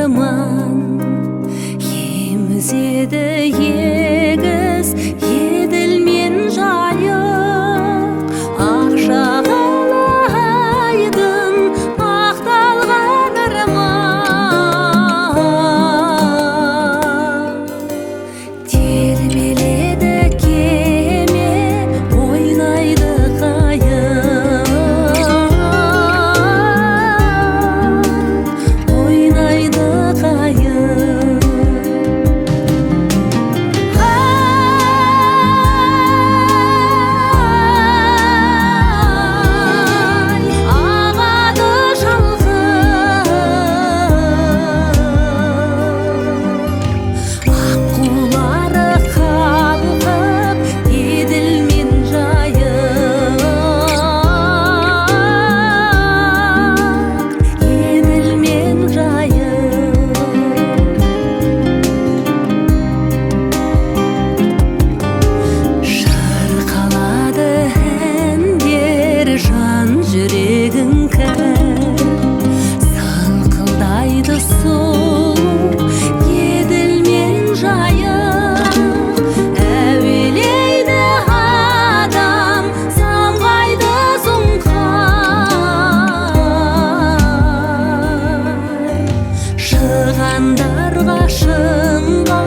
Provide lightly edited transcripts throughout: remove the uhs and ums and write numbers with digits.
арман емізеді егіз еділ мен жайық ақшағала айдын ақталған арман тербеледі кеме ойнайды қайық ойнайды қайық ағады шалқып аққулары қалқып еділ мен жайық еділ мен жайық шырқалады әндер жан жүрегің кір сыңқылдайды сұлу еділ мен жайық әуелейді адам самғайды сұңқар шығандарға шыңға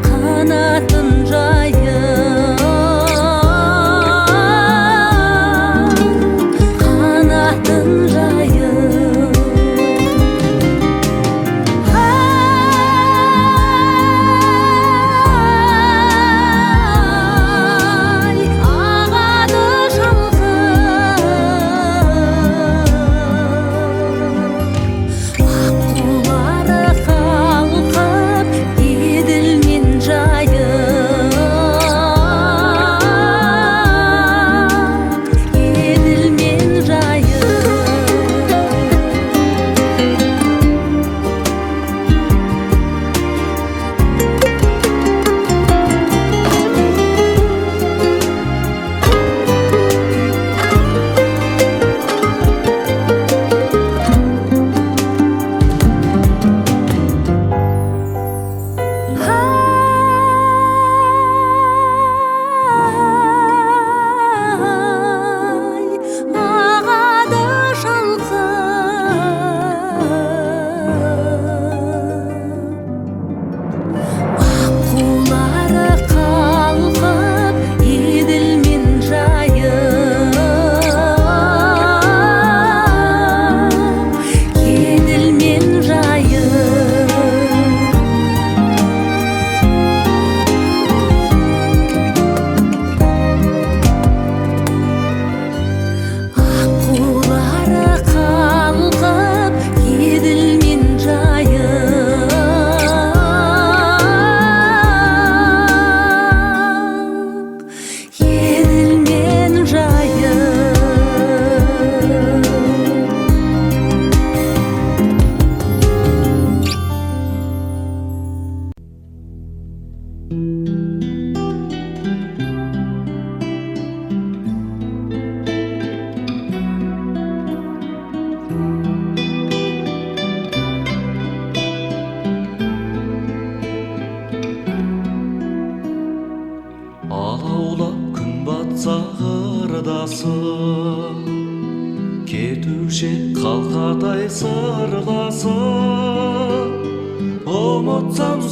қанатын жайып қанатын жайып ағады шалқып аққулары қалқып еділ мен жайық еділ мен жайық ағады шалқып аққулары қалқып еділ мен жайық еділ мен жайық аққулары қалқып еділ мен жайық еділ мен жайық алаулап күн батса қырдасы кетуші қалқадай сырласы ұмытсам